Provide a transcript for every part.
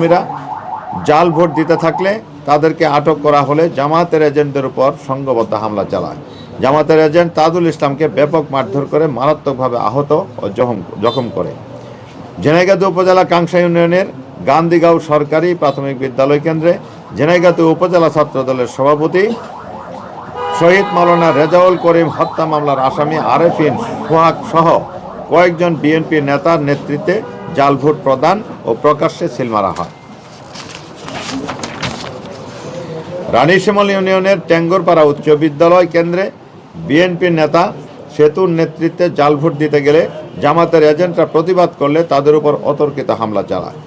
নেতাকর্মীরা জাল ভোট দিতে থাকলে তাদেরকে আটক করা হলে জামায়াতের এজেন্টদের উপর সংঘবদ্ধ হামলা চালায়। জামায়াতের এজেন্ট তাজুল ইসলামকে ব্যাপক মারধর করে মারাত্মকভাবে আহত ও জখম করে। ঝিনাইগাতী উপজেলা কাংসা ইউনিয়নের গান্ধীগাঁও সরকারি প্রাথমিক বিদ্যালয় কেন্দ্রে ঝিনাইগাতী উপজেলা ছাত্রদলের সভাপতি শহীদ মাওলানা রেজাউল করিম হত্যা মামলার আসামি আরেফিন সোহাগ সহ কয়েকজন বিএনপি নেতার নেতৃত্বে জাল ভোট প্রদান ও প্রকাশ্যে সিল মারা হয়। রানীশিমল ইউনিয়নের টেঙ্গরপাড়া উচ্চ বিদ্যালয় কেন্দ্রে বিএনপির নেতা সেতুর নেতৃত্বে জাল ভোট দিতে গেলে জামাতের এজেন্টরা প্রতিবাদ করলে তাদের উপর অতর্কিত হামলা চালায়।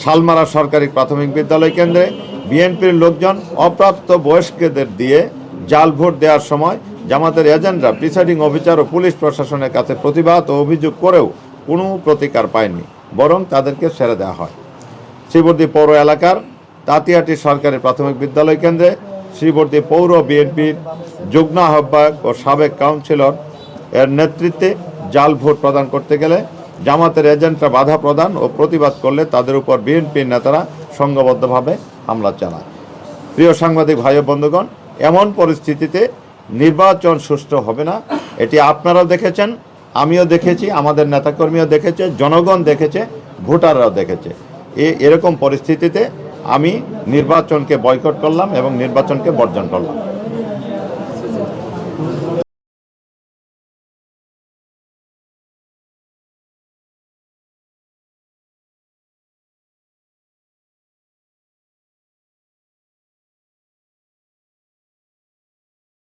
শালমারা সরকারি প্রাথমিক বিদ্যালয় কেন্দ্রে বিএনপির লোকজন অপ্রাপ্ত বয়স্কদের দিয়ে জাল ভোট দেওয়ার সময় জামাতের এজেন্টরা প্রিসাইডিং অফিসার ও পুলিশ প্রশাসনের কাছে প্রতিবাদ ও অভিযোগ করেও কোনো প্রতিকার পায়নি, বরং তাদেরকে ছেড়ে দেওয়া হয়। শ্রীবর্দী পৌর এলাকার তাঁতিয়াটি সরকারি প্রাথমিক বিদ্যালয় কেন্দ্রে শ্রীবর্দী পৌর বিএনপির যুগ্ম আহ্বায়ক ও সাবেক কাউন্সিলর এর নেতৃত্বে জাল ভোট প্রদান করতে গেলে জামাতের এজেন্টরা বাধা প্রদান ও প্রতিবাদ করলে তাদের উপর বিএনপির নেতারা সংঘবদ্ধভাবে হামলা চালায়। প্রিয় সাংবাদিক ভাই ও বন্ধুগণ, এমন পরিস্থিতিতে নির্বাচন সুষ্ঠু হবে না, এটি আপনারাও দেখেছেন, আমিও দেখেছি, আমাদের নেতাকর্মীও দেখেছে, জনগণ দেখেছে, ভোটাররাও দেখেছে। এরকম পরিস্থিতিতে আমি নির্বাচনকে বয়কট করলাম এবং নির্বাচনকে বর্জন করলাম।